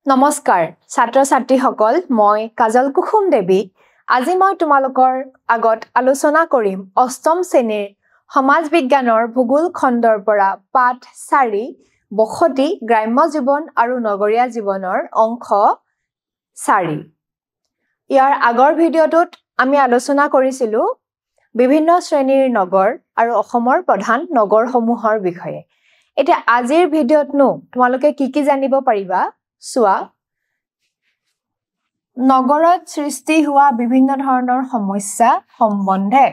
নমস্কাৰ ছাত্ৰ ছাত্ৰীসকল মই কাজল কুসুম দেৱী আজি মই তোমালোকৰ আগত আলোচনা কৰিম অষ্টম শ্ৰেণীৰ সমাজ বিজ্ঞানৰ ভূগোল খণ্ডৰ পৰা পাঠ 4 বসতি গ্ৰাম্য জীৱন আৰু নগৰীয়া জীৱনৰ অংশ 4 ইয়াৰ আগৰ ভিডিঅটোত আমি আলোচনা কৰিছিলো বিভিন্ন শ্ৰেণীৰ নগৰ আৰু অসমৰ প্ৰধান নগৰসমূহৰ বিষয়ে এতিয়া আজিৰ ভিডিঅ'তনো তোমালোকে কি জানিব পাৰিবা সোৱা নগৰত সৃষ্টি হোৱা বিভিন্ন ধৰণৰ সমস্যা সম্বন্ধে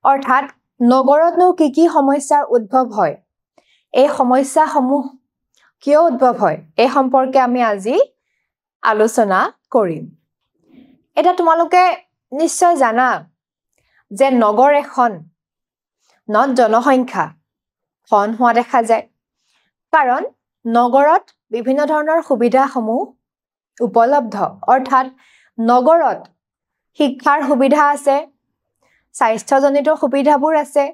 অৰ্থাৎ নগৰতনো কি সমস্যাৰ উদ্ভৱ হয় এই সমস্যাসমূহ কিয় উদ্ভৱ হয় এই সম্পৰ্কে আমি আজি আলোচনা কৰিম এটা তোমালোকে নিশ্চয় জানা যে নগৰ এখন নট জনসংখ্যা খন হোৱা দেখা যায় কাৰণ নগৰত বিভিন্ন ধৰণৰ সুবিধাসমূহ উপলব্ধ অৰ্থাৎ নগৰত শিক্ষাৰ সুবিধা আছে স্বাস্থ্যজনিত সুবিধাবোৰ আছে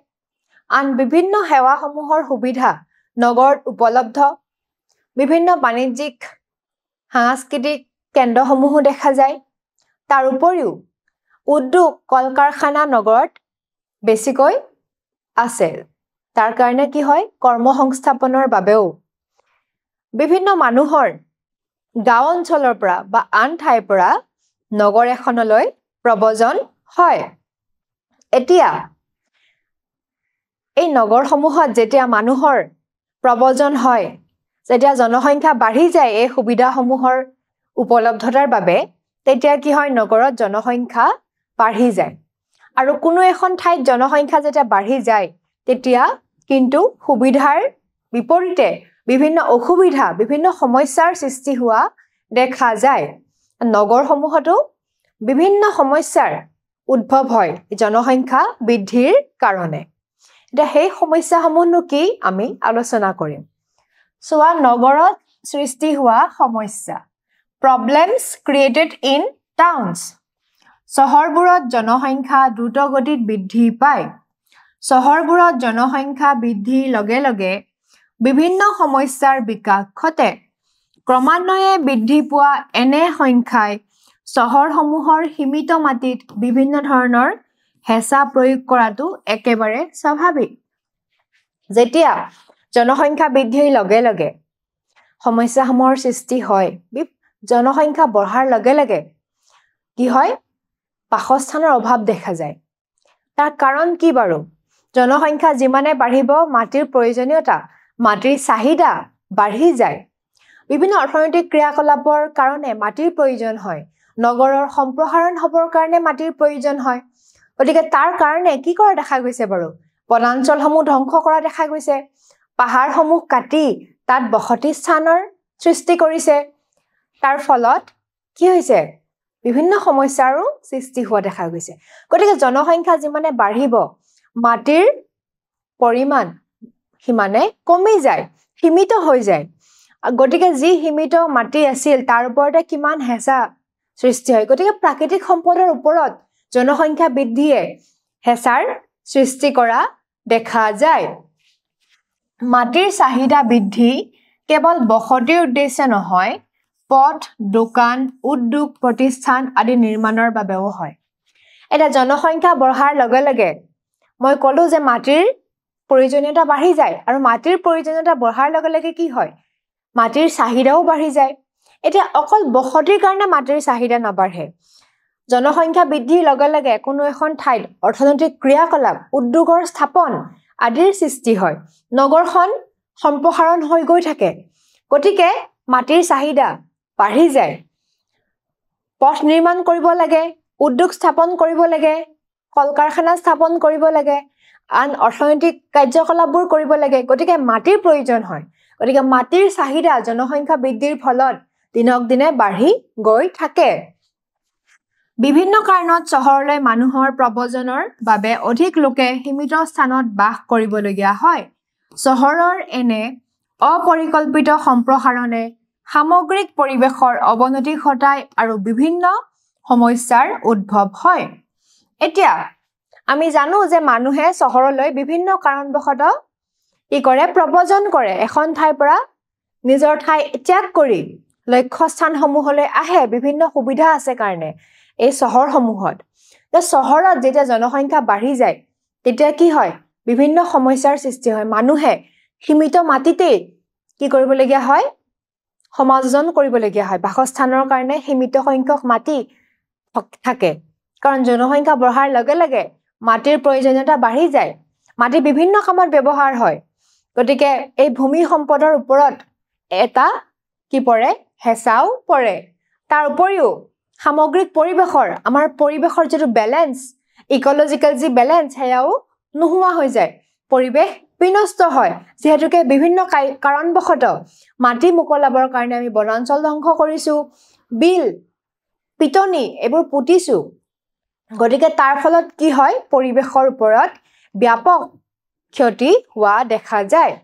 আন বিভিন্ন সেৱাসমূহৰ সুবিধা নগৰত উপলব্ধ বিভিন্ন বাণিজ্যিক সাংস্কৃতিক কেন্দ্ৰসমূহ দেখা যায় তাৰ উপৰিও উদ্যোগ কলকাৰখানা নগৰত বেছিকৈ আছে তাৰ কাৰণে কি হয় কৰ্মসংস্থাপনৰ বাবেও বিভিন্ন মানুহৰ গাঁও অঞ্চলৰ পৰা বা আন ঠাইৰ পৰা নগৰ এখনলৈ প্ৰব্ৰজন হয় এতিয়া এই নগৰসমূহত যেতিয়া মানুহৰ প্ৰব্ৰজন হয় যেতিয়া জনসংখ্যা বাঢ়ি যায় এই সুবিধাসমূহৰ উপলব্ধতাৰ বাবে তেতিয়া কি হয় নগৰত জনসংখ্যা বাঢ়ি যায় আৰু কোনো এখন ঠাইত জনসংখ্যা যেতিয়া বাঢ়ি যায় তেতিয়া কিন্তু সুবিধাৰ বিপৰীতে বিভিন্ন অসুবিধা বিভিন্ন সমস্যাৰ সৃষ্টি হোৱা দেখা যায় নগৰসমূহতো বিভিন্ন সমস্যাৰ উদ্ভৱ হয় জনসংখ্যা বৃদ্ধিৰ কাৰণে এটা সেই সমস্যাসমূহনো কি আমি আলোচনা কৰিম সোৱা নগৰত সৃষ্টি হোৱা সমস্যা problems created in towns চহৰবোৰত জনসংখ্যা দ্ৰুতগতিত বৃদ্ধি পায় চহৰবোৰত জনসংখ্যা বৃদ্ধিৰ লগে লগে বিভিন্ন সমস্যাৰ বিকাশ ঘটে ক্ৰমান্বয়ে বৃদ্ধি পোৱা এনে সংখ্যাই চহৰসমূহৰ সীমিত মাটিত বিভিন্ন ধৰণৰ হেঁচা প্ৰয়োগ কৰাটো একেবাৰে স্বাভাৱিক যেতিয়া জনসংখ্যা বৃদ্ধিৰ লগে লগে সমস্যাসমূহৰ সৃষ্টি হয় জনসংখ্যা বঢ়াৰ লগে লগে কি হয় বাসস্থানৰ অভাৱ দেখা যায় তাৰ কাৰণ কি বাৰু জনসংখ্যা যিমানে বাঢ়িব মাটিৰ প্ৰয়োজনীয়তা মাটিৰ চাহিদা বাঢ়ি যায় বিভিন্ন অৰ্থনৈতিক ক্ৰিয়াকলাপৰ কাৰণে মাটিৰ প্ৰয়োজন হয় নগৰৰ সম্প্ৰসাৰণ হ'বৰ কাৰণে মাটিৰ প্ৰয়োজন হয় গতিকে তাৰ কাৰণে কি কৰা দেখা গৈছে বাৰু বনাঞ্চলসমূহ ধ্বংস কৰা দেখা গৈছে পাহাৰসমূহ কাটি তাত বসতি স্থানৰ সৃষ্টি কৰিছে তাৰ ফলত কি হৈছে বিভিন্ন সমস্যাৰো সৃষ্টি হোৱা দেখা গৈছে গতিকে জনসংখ্যা যিমানে বাঢ়িব মাটিৰ পৰিমাণ সিমানে কমি যায় সীমিত হৈ যায় গতিকে যি সীমিত মাটি আছিল তাৰ ওপৰতে কিমান হেঁচা সৃষ্টি হয় গতিকে প্ৰাকৃতিক সম্পদৰ ওপৰত জনসংখ্যা বৃদ্ধিয়ে হেঁচাৰ সৃষ্টি কৰা দেখা যায় মাটিৰ চাহিদা বৃদ্ধি কেৱল বসতিৰ উদ্দেশ্যে নহয় পথ দোকান উদ্যোগ প্ৰতিষ্ঠান আদি নিৰ্মাণৰ বাবেও হয় এটা জনসংখ্যা বঢ়াৰ লগে লগে মই ক'লো যে মাটিৰ প্ৰয়োজনীয়তা বাঢ়ি যায় আৰু মাটিৰ প্ৰয়োজনীয়তা বঢ়াৰ লগে লগে কি হয় মাটিৰ চাহিদাও বাঢ়ি যায় এতিয়া অকল বসতিৰ কাৰণে মাটিৰ চাহিদা নাবাঢ়ে জনসংখ্যা বৃদ্ধিৰ লগে লগে কোনো এখন ঠাইত অৰ্থনৈতিক ক্ৰিয়াকলাপ উদ্যোগৰ স্থাপন আদিৰ সৃষ্টি হয় নগৰখন সম্প্ৰসাৰণ হৈ গৈ থাকে গতিকে মাটিৰ চাহিদা বাঢ়ি যায় পথ নিৰ্মাণ কৰিব লাগে উদ্যোগ স্থাপন কৰিব লাগে কলকাৰখানা স্থাপন কৰিব লাগে আন অৰ্থনৈতিক কাৰ্যকলাপবোৰ কৰিব লাগে গতিকে মাটিৰ প্ৰয়োজন হয় গতিকে মাটিৰ চাহিদা জনসংখ্যা বৃদ্ধিৰ ফলত দিনক দিনে বাঢ়ি গৈ থাকে বিভিন্ন কাৰণত চহৰলৈ মানুহৰ প্ৰব্ৰজনৰ বাবে অধিক লোকে সীমিত স্থানত বাস কৰিবলগীয়া হয় চহৰৰ এনে অপৰিকল্পিত সম্প্ৰসাৰণে সামগ্ৰিক পৰিৱেশৰ অৱনতি ঘটায় আৰু বিভিন্ন সমস্যাৰ উদ্ভৱ হয় এতিয়া আমি জানো যে মানুহে চহৰলৈ বিভিন্ন কাৰণবশতঃ কি কৰে প্ৰব্ৰজন কৰে এখন ঠাইৰ পৰা নিজৰ ঠাই ত্যাগ কৰি লক্ষ্যস্থানসমূহলৈ আহে বিভিন্ন সুবিধা আছে কাৰণে এই চহৰসমূহত চহৰত যেতিয়া জনসংখ্যা বাঢ়ি যায় তেতিয়া কি হয় বিভিন্ন সমস্যাৰ সৃষ্টি হয় মানুহে সীমিত মাটিতে কি কৰিবলগীয়া হয় সমাযোজন কৰিবলগীয়া হয় বাসস্থানৰ কাৰণে সীমিত সংখ্যক মাটি থাকে কাৰণ জনসংখ্যা বঢ়াৰ লগে লগে মাটিৰ প্ৰয়োজনীয়তা বাঢ়ি যায় মাটি বিভিন্ন কামত ব্যৱহাৰ হয় গতিকে এই ভূমি সম্পদৰ ওপৰত এটা কি পৰে হেঁচাও পৰে তাৰ উপৰিও সামগ্ৰিক পৰিবেশৰ আমাৰ পৰিবেশৰ যেটো ব্যালেন্স ইকোলজিক্যাল যি ব্যালেন্স হেয়াও নোহোৱা হৈ যায় পৰিবেশ বিনষ্ট হয় যেহেতুকে বিভিন্ন কাৰণবশত মাটি মুকলাবৰ কাৰণে আমি বনাঞ্চল ধ্বংস কৰিছো বিল পিটনি এবোৰ পুতিছো গতিকে তাৰ ফলত কি হয় পৰিবেশৰ ওপৰত ব্যাপক ক্ষতি হোৱা দেখা যায়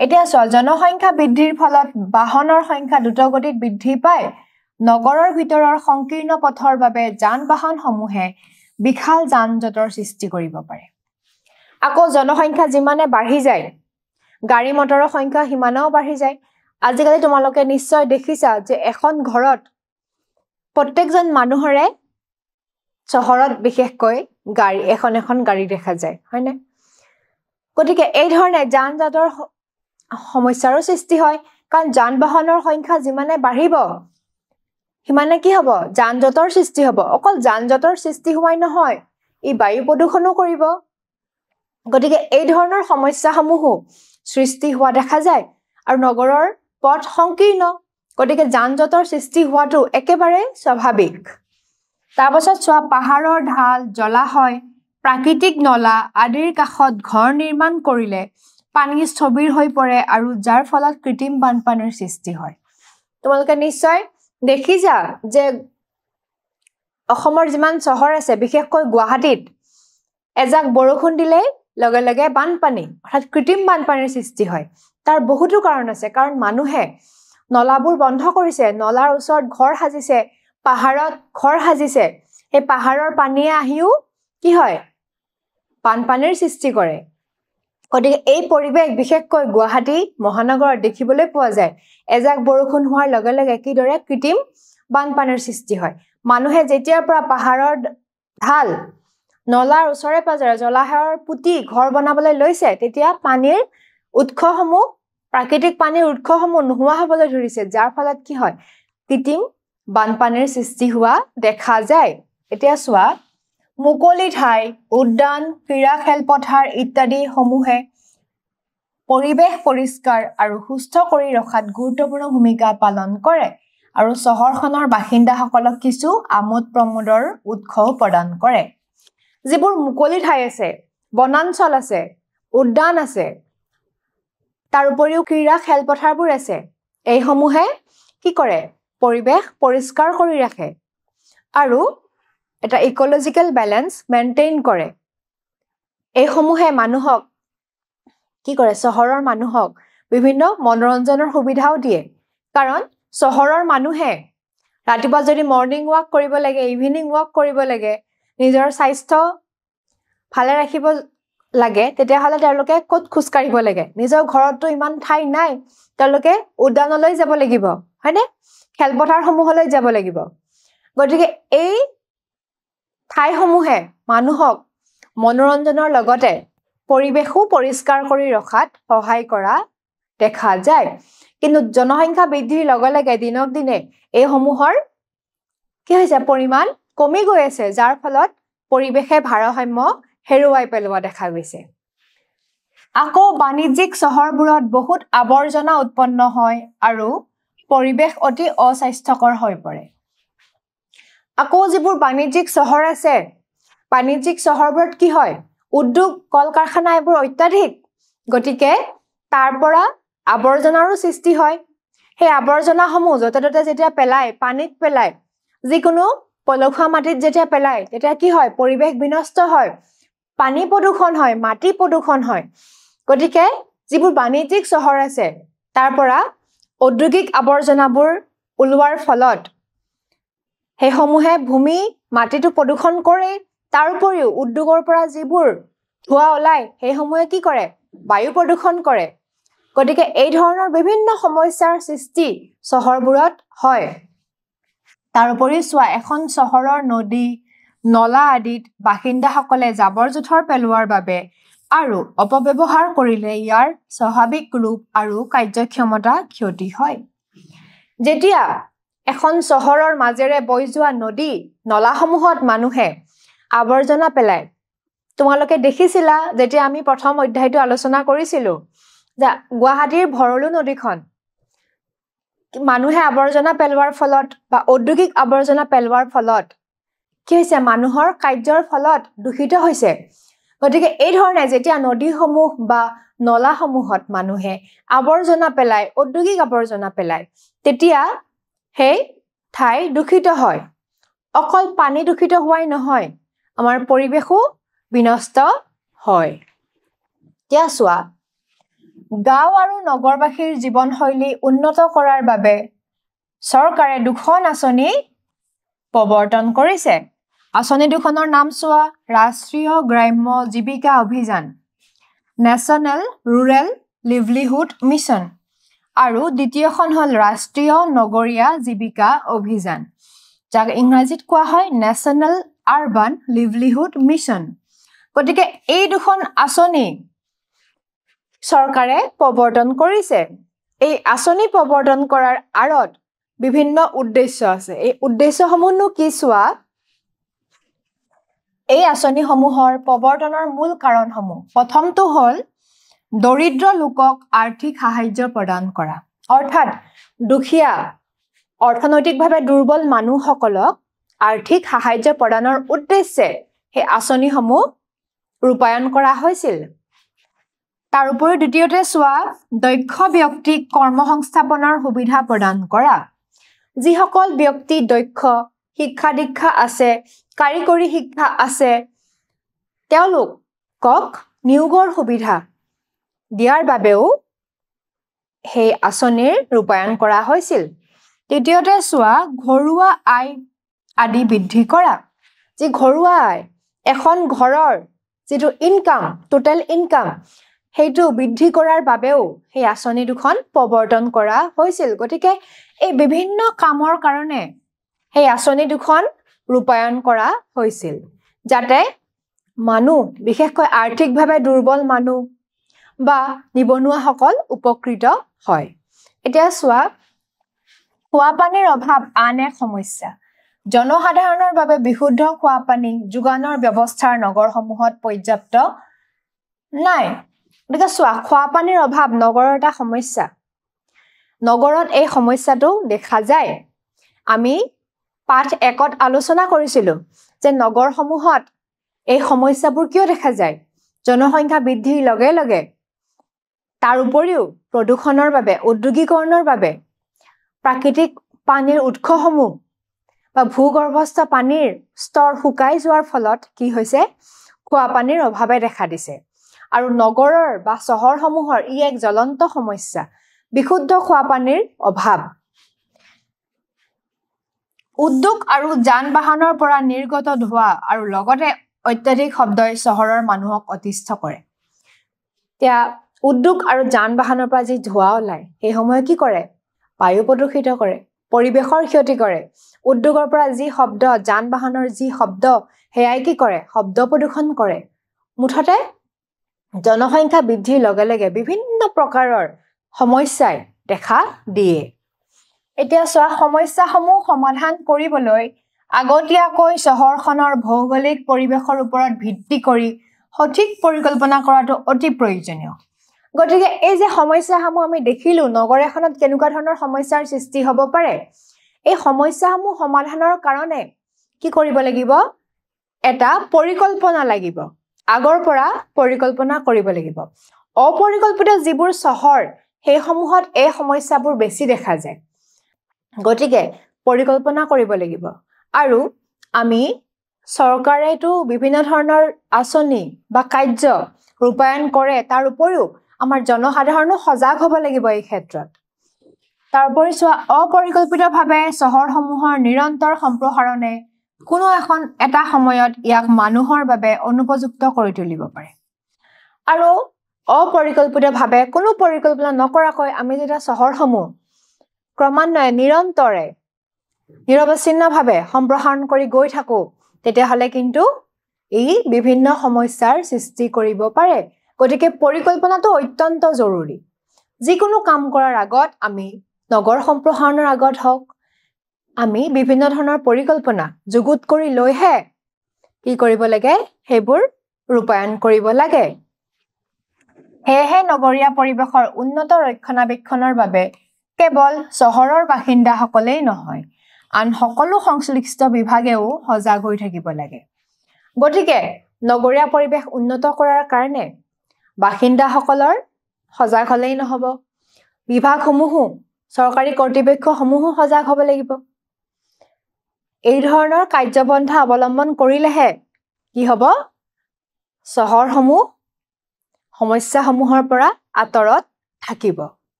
এতিয়া জনসংখ্যা বৃদ্ধিৰ ফলত বাহনৰ সংখ্যা দ্ৰুতগতিত বৃদ্ধি পায় নগৰৰ ভিতৰৰ সংকীৰ্ণ পথৰ বাবে যান-বাহনসমূহে বিশাল যান-জঁটৰ সৃষ্টি কৰিব পাৰে আকৌ জনসংখ্যা যিমানে বাঢ়ি যায় গাড়ী মটৰৰ সংখ্যা সিমানেও বাঢ়ি যায় আজিকালি তোমালোকে নিশ্চয় দেখিছা যে এখন ঘৰত প্ৰত্যেকজন মানুহৰে চহৰত বিশেষকৈ গাড়ী এখন গাড়ী দেখা যায় হয়নে গতিকে এই ধৰণে যান-জঁটৰ সমস্যাৰো সৃষ্টি হয় কাৰণ যান-বাহনৰ সংখ্যা যিমানে বাঢ়িব সিমানে কি হ'ব যান-জঁটৰ সৃষ্টি হ'ব অকল যান-জঁটৰ সৃষ্টি হোৱাই নহয় ই বায়ু প্ৰদূষণো কৰিব গতিকে এই ধৰণৰ সমস্যাসমূহ সৃষ্টি হোৱা দেখা যায় আৰু নগৰৰ পথ সংকীৰ্ণ গতিকে যান-জঁটৰ সৃষ্টি হোৱাটো একেবাৰে স্বাভাৱিক তাৰপাছত চোৱা পাহাৰৰ ঢাল জলাশয় প্ৰাকৃতিক নলা আদিৰ কাষত ঘৰ নিৰ্মাণ কৰিলে পানী স্থবিৰ হৈ পৰে আৰু যাৰ ফলত কৃত্ৰিম বানপানীৰ সৃষ্টি হয় তোমালোকে নিশ্চয় দেখিছা যে অসমৰ যিমান চহৰ আছে বিশেষকৈ গুৱাহাটীত এজাক বৰষুণ দিলে লগে লগে বানপানী অৰ্থাৎ কৃত্ৰিম বানপানীৰ সৃষ্টি হয় তাৰ বহুতো কাৰণ আছে কাৰণ মানুহে নলাবোৰ বন্ধ কৰিছে নলাৰ ওচৰত ঘৰ সাজিছে পাহাৰত ঘৰ সাজিছে এই পাহাৰৰ পানীয়ে আহিও কি হয় বানপানীৰ সৃষ্টি কৰে গতিকে এই পৰিবেশ বিশেষকৈ গুৱাহাটী মহানগৰত দেখিবলৈ পোৱা যায় এজাক বৰষুণ হোৱাৰ লগে লগে কিদৰে কৃত্ৰিম বানপানীৰ সৃষ্টি হয় মানুহে যেতিয়াৰ পৰা পাহাৰৰ ঢাল নলাৰ ওচৰে পাজৰে জলাশয়ৰ পুতি ঘৰ বনাবলৈ লৈছে তেতিয়া পানীৰ উৎসসমূহ প্ৰাকৃতিক পানীৰ উৎসসমূহ নোহোৱা হ'বলৈ ধৰিছে যাৰ ফলত কি হয় কৃত্ৰিম বানপানীৰ সৃষ্টি হোৱা দেখা যায় এতিয়া চোৱা মুকলি ঠাই উদ্যান ক্ৰীড়া খেলপথাৰ ইত্যাদি সমূহে পৰিবেশ পৰিষ্কাৰ আৰু সুস্থ কৰি ৰখাত গুৰুত্বপূৰ্ণ ভূমিকা পালন কৰে আৰু চহৰখনৰ বাসিন্দাসকলক কিছু আমোদ প্ৰমোদৰ উৎসও প্ৰদান কৰে যিবোৰ মুকলি ঠাই আছে বনাঞ্চল আছে উদ্যান আছে তাৰ উপৰিও ক্ৰীড়া খেলপথাৰবোৰ আছে এই সমূহে কি কৰে পৰিবেশ পৰিষ্কাৰ কৰি ৰাখে আৰু এটা ইকোলজিক্যাল ব্যালেন্স মেইনটেইন কৰে এই সমূহে মানুহক কি কৰে চহৰৰ মানুহক বিভিন্ন মনোৰঞ্জনৰ সুবিধাও দিয়ে কাৰণ চহৰৰ মানুহে ৰাতিপুৱা যদি মৰ্নিং ৱাক কৰিব লাগে ইভিনিং ৱাক কৰিব লাগে নিজৰ স্বাস্থ্য ভালে ৰাখিব লাগে তেতিয়াহ'লে তেওঁলোকে ক'ত খোজ কাঢ়িব লাগে নিজৰ ঘৰতটো ইমান ঠাই নাই তেওঁলোকে উদ্যানলৈ যাব লাগিব হয়নে খেলপথাৰসমূহলৈ যাব লাগিব গতিকে এই ঠাইসমূহে মানুহক মনোৰঞ্জনৰ লগতে পৰিবেশো পৰিষ্কাৰ কৰি ৰখাত সহায় কৰা দেখা যায় কিন্তু জনসংখ্যা বৃদ্ধিৰ লগে লগে দিনক দিনে এই সমূহৰ কি হৈছে পৰিমাণ কমি গৈ আছে যাৰ ফলত পৰিবেশে ভাৰসাম্য হেৰুৱাই পেলোৱা দেখা গৈছে আকৌ বাণিজ্যিক চহৰবোৰত বহুত আৱৰ্জনা উৎপন্ন হয় আৰু পৰিবেশ অতি অস্বাস্থ্যকৰ হৈ পৰে আকৌ যিবোৰ বাণিজ্যিক চহৰ আছে বাণিজ্যিক চহৰবোৰত কি হয় উদ্যোগ কল কাৰখানা এইবোৰ অত্যাধিক গতিকে তাৰ পৰা আৱৰ্জনাৰো সৃষ্টি হয় সেই আৱৰ্জনাসমূহ য'তে ত'তে যেতিয়া পেলায় পানীত পেলায় যিকোনো পলসুৱা মাটিত যেতিয়া পেলায় তেতিয়া কি হয় পৰিবেশ বিনষ্ট হয় পানী প্ৰদূষণ হয় মাটি প্ৰদূষণ হয় গতিকে যিবোৰ বাণিজ্যিক চহৰ আছে তাৰ পৰা ঔদ্যোগিক আৱৰ্জনাবোৰ ওলোৱাৰ ফলত সেইসমূহে ভূমি মাটিটো প্ৰদূষণ কৰে তাৰ উপৰিও উদ্যোগৰ পৰা যিবোৰ ধোঁৱা ওলায় সেইসমূহে কি কৰে বায়ু প্ৰদূষণ কৰে গতিকে এই ধৰণৰ বিভিন্ন সমস্যাৰ সৃষ্টি চহৰবোৰত হয় তাৰোপৰি চোৱা এখন চহৰৰ নদী নলা আদিত বাসিন্দাসকলে জাবৰ-জোথৰ পেলোৱাৰ বাবে আৰু অপব্যৱহাৰ কৰিলে ইয়াৰ স্বাভাৱিক ৰূপ আৰু কাৰ্যক্ষমতা ক্ষতি হয় যেতিয়া এখন চহৰৰ মাজেৰে বৈ যোৱা নদী নলাসমূহত মানুহে আৱৰ্জনা পেলায় তোমালোকে দেখিছিলা যেতিয়া আমি প্ৰথম অধ্যায়টো আলোচনা কৰিছিলো যে গুৱাহাটীৰ ভৰলু নদীখন মানুহে আৱৰ্জনা পেলোৱাৰ ফলত বা ঔদ্যোগিক আৱৰ্জনা পেলোৱাৰ ফলত কি হৈছে মানুহৰ কাৰ্যৰ ফলত দূষিত হৈছে গতিকে এই ধৰণে যেতিয়া নদীসমূহ বা নলাসমূহত মানুহে আৱৰ্জনা পেলায় ঔদ্যোগিক আৱৰ্জনা পেলায় তেতিয়া সেই ঠাই দূষিত হয় অকল পানী দূষিত হোৱাই নহয় আমাৰ পৰিৱেশো বিনষ্ট হয় এতিয়া চোৱা গাঁও আৰু নগৰবাসীৰ জীৱনশৈলী উন্নত কৰাৰ বাবে চৰকাৰে দুখন আঁচনি প্ৰৱৰ্তন কৰিছে আঁচনি দুখনৰ নাম চোৱা ৰাষ্ট্ৰীয় গ্ৰাম্য জীৱিকা অভিযান নেশ্যনেল ৰুৰেল লিভলিহুড মিছন আৰু দ্বিতীয়খন হ'ল ৰাষ্ট্ৰীয় নগৰীয়া জীৱিকা অভিযান যাক ইংৰাজীত কোৱা হয় নেশ্যনেল আৰবান লিভলিহুড মিছন গতিকে এই দুখন আঁচনি চৰকাৰে প্ৰৱৰ্তন কৰিছে এই আঁচনি প্ৰৱৰ্তন কৰাৰ আঁৰত বিভিন্ন উদ্দেশ্য আছে এই উদ্দেশ্যসমূহনো কি চোৱা এই আঁচনিসমূহৰ প্ৰৱৰ্তনৰ মূল কাৰণসমূহ প্ৰথমটো হ'ল দৰিদ্ৰ লোকক আৰ্থিক সাহায্য প্ৰদান কৰা অৰ্থাৎ দুখীয়া অৰ্থনৈতিকভাৱে দুৰ্বল মানুহসকলক আৰ্থিক সাহায্য প্ৰদানৰ উদ্দেশ্যে সেই আঁচনিসমূহ ৰূপায়ণ কৰা হৈছিল তাৰোপৰি দ্বিতীয়তে চোৱা দক্ষ ব্যক্তিক কৰ্মসংস্থাপনৰ সুবিধা প্ৰদান কৰা যিসকল ব্যক্তি দক্ষ শিক্ষা দীক্ষা আছে কাৰিকৰী শিক্ষা আছে তেওঁলোকক নিয়োগৰ সুবিধা দিয়াৰ বাবেও সেই আঁচনিৰ ৰূপায়ণ কৰা হৈছিল তৃতীয়তে চোৱা ঘৰুৱা আয় আদি বৃদ্ধি কৰা যি ঘৰুৱা আয় এখন ঘৰৰ যিটো ইনকাম টোটেল ইনকাম সেইটো বৃদ্ধি কৰাৰ বাবেও সেই আঁচনি দুখন প্ৰৱৰ্তন কৰা হৈছিল গতিকে এই বিভিন্ন কামৰ কাৰণে সেই আঁচনি দুখন ৰূপায়ণ কৰা হৈছিল যাতে মানুহ বিশেষকৈ আৰ্থিকভাৱে দুৰ্বল মানুহ বা নিবনুৱাসকল উপকৃত হয় এতিয়া চোৱা খোৱা পানীৰ অভাৱ আন এক সমস্যা জনসাধাৰণৰ বাবে বিশুদ্ধ খোৱা পানী যোগানৰ ব্যৱস্থাৰ নগৰসমূহত পৰ্যাপ্ত নাই গতিকে চোৱা খোৱা পানীৰ অভাৱ নগৰৰ এটা সমস্যা নগৰত এই সমস্যাটো দেখা যায় আমি পাঠ 1ত আলোচনা কৰিছিলো যে নগৰসমূহত এই সমস্যাবোৰ কিয় দেখা যায় জনসংখ্যা বৃদ্ধিৰ লগে লগে তাৰ উপৰিও প্ৰদূষণৰ বাবে ঔদ্যোগিকৰণৰ বাবে প্ৰাকৃতিক পানীৰ উৎসসমূহ বা ভূগৰ্ভস্থ পানীৰ স্তৰ শুকাই যোৱাৰ ফলত কি হৈছে খোৱা পানীৰ অভাৱে দেখা দিছে আৰু নগৰৰ বা চহৰসমূহৰ ই এক জ্বলন্ত সমস্যা বিশুদ্ধ খোৱা পানীৰ অভাৱ উদ্যোগ আৰু যান-বাহনৰ পৰা নিৰ্গত ধোঁৱা আৰু লগতে অত্যাধিক শব্দই চহৰৰ মানুহক অতিষ্ঠ কৰে এতিয়া উদ্যোগ আৰু যান-বাহনৰ পৰা যি ধোঁৱা ওলায় সেই সময়ত কি কৰে বায়ু প্ৰদূষিত কৰে পৰিৱেশৰ ক্ষতি কৰে উদ্যোগৰ পৰা যি শব্দ যান-বাহনৰ যি শব্দ হেয়াই কি কৰে শব্দ প্ৰদূষণ কৰে মুঠতে জনসংখ্যা বৃদ্ধিৰ লগে লগে বিভিন্ন প্ৰকাৰৰ সমস্যাই দেখা দিয়ে এতিয়া চোৱা সমস্যাসমূহ সমাধান কৰিবলৈ আগতীয়াকৈ চহৰখনৰ ভৌগোলিক পৰিৱেশৰ ওপৰত ভিত্তি কৰি সঠিক পৰিকল্পনা কৰাটো অতি প্ৰয়োজনীয় গতিকে এই যে সমস্যাসমূহ আমি দেখিলো নগৰ এখনত কেনেকুৱা ধৰণৰ সমস্যাৰ সৃষ্টি হ'ব পাৰে এই সমস্যাসমূহ সমাধানৰ কাৰণে কি কৰিব লাগিব এটা পৰিকল্পনা লাগিব আগৰ পৰা পৰিকল্পনা কৰিব লাগিব অপৰিকল্পিত যিবোৰ চহৰ সেই সমূহত এই সমস্যাবোৰ বেছি দেখা যায় গতিকে পৰিকল্পনা কৰিব লাগিব আৰু আমি চৰকাৰেটো বিভিন্ন ধৰণৰ আঁচনি বা কাৰ্য ৰূপায়ণ কৰে তাৰ উপৰিও আমাৰ জনসাধাৰণো সজাগ হ'ব লাগিব এই ক্ষেত্ৰত তাৰোপৰি চোৱা অপৰিকল্পিতভাৱে চহৰসমূহৰ নিৰন্তৰ সম্প্ৰসাৰণে কোনো এটা সময়ত ইয়াক মানুহৰ বাবে অনুপযুক্ত কৰি তুলিব পাৰে আৰু অপৰিকল্পিতভাৱে কোনো পৰিকল্পনা নকৰাকৈ আমি যেতিয়া চহৰসমূহ ক্ৰমান্বয়ে নিৰন্তৰে নিৰৱচ্ছিন্নভাৱে সম্প্ৰসাৰণ কৰি গৈ থাকো তেতিয়াহ'লে কিন্তু ই বিভিন্ন সমস্যাৰ সৃষ্টি কৰিব পাৰে গতিকে পৰিকল্পনাটো অত্যন্ত জৰুৰী যিকোনো কাম কৰাৰ আগত আমি নগৰ সম্প্ৰসাৰণৰ আগত হওক আমি বিভিন্ন ধৰণৰ পৰিকল্পনা যুগুত কৰি লৈহে কি কৰিব লাগে সেইবোৰ ৰূপায়ণ কৰিব লাগে হেহে নগৰীয়া পৰিৱেশৰ উন্নত ৰক্ষণাবেক্ষণৰ বাবে কেৱল চহৰৰ বাসিন্দাসকলেই নহয় আন সকলো সংশ্লিষ্ট বিভাগেও সজাগ হৈ থাকিব লাগে গতিকে নগৰীয়া পৰিৱেশ উন্নত কৰাৰ কাৰণে বাসিন্দাসকলৰ সজাগ হ'লেই নহব বিভাগসমূহো চৰকাৰী কৰ্তৃপক্ষসমূহো সজাগ হ'ব লাগিব এই ধৰণৰ কাৰ্যপন্থা অৱলম্বন কৰিলেহে কি হ'ব চহৰসমূহ সমস্যাসমূহৰ পৰা আঁতৰত থাকিব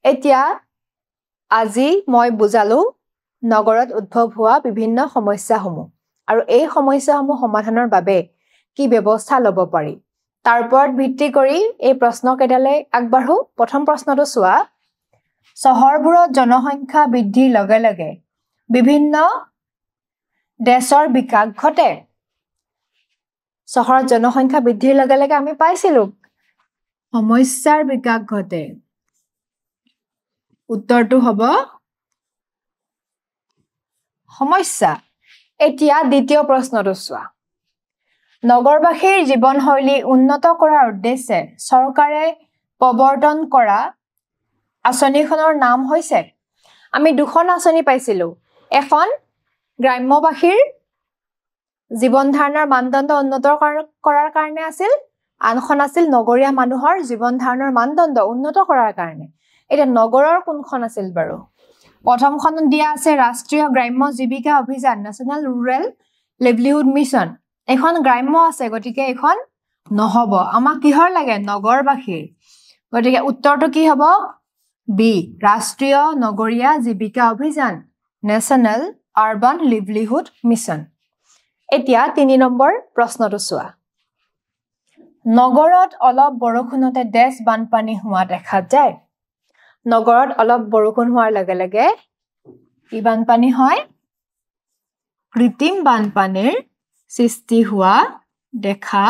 এতিয়া আজি মই বুজালো নগৰত উদ্ভৱ হোৱা বিভিন্ন সমস্যাসমূহ আৰু এই সমস্যাসমূহ সমাধানৰ বাবে কি ব্যৱস্থা ল'ব পাৰি তাৰ ওপৰত ভিত্তি কৰি এই প্ৰশ্নকেইটালৈ আগবাঢ়ো প্ৰথম প্ৰশ্নটো চোৱা চহৰবোৰত জনসংখ্যা বৃদ্ধিৰ লগে লগে বিভিন্ন দেশৰ বিকাশ ঘটে চহৰত জনসংখ্যা বৃদ্ধিৰ লগে লগে আমি পাইছিলো সমস্যাৰ বিকাশ ঘটে উত্তৰটো হ'ব সমস্যা এতিয়া দ্বিতীয় প্ৰশ্নটো চোৱা নগৰবাসীৰ জীৱনশৈলী উন্নত কৰাৰ উদ্দেশ্যে চৰকাৰে প্ৰৱৰ্তন কৰা আঁচনিখনৰ নাম হৈছে আমি দুখন আঁচনি পাইছিলো এখন গ্ৰাম্যবাসীৰ জীৱন ধাৰণৰ মানদণ্ড উন্নত কৰাৰ কাৰণে আছিল আনখন আছিল নগৰীয়া মানুহৰ জীৱন ধাৰণৰ মানদণ্ড উন্নত কৰাৰ কাৰণে এটা নগৰৰ কোনখন আছিল বাৰু প্ৰথমখন দিয়া আছে ৰাষ্ট্ৰীয় গ্ৰাম্য জীৱিকা অভিযান নেশ্যনেল ৰুৰেল লাইভলিহুড মিছন এখন গ্ৰাম্য আছে গতিকে এখন নহব আমাক কিহৰ লাগে নগৰবাসীৰ গতিকে উত্তৰটো কি হ'ব বি ৰাষ্ট্ৰীয় নগৰীয়া জীৱিকা অভিযান নেশ্যনেল আৰবান লাইভলিহুড মিছন এতিয়া ৩ নম্বৰ প্ৰশ্নটো চোৱা নগৰত অলপ বৰষুণতে দেশ বানপানী হোৱা দেখা যায় নগৰত অলপ বৰষুণ হোৱাৰ লগে লগে কি বানপানী হয় কৃত্ৰিম বানপানীৰ সৃষ্টি হোৱা দেখা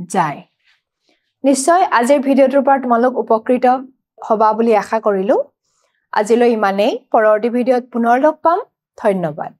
যায় নিশ্চয় আজিৰ ভিডিঅ'টোৰ পৰা তোমালোক উপকৃত হবা বুলি আশা কৰিলো আজিলৈ ইমানেই পৰৱৰ্তী ভিডিঅ'ত পুনৰ লগ পাম ধন্যবাদ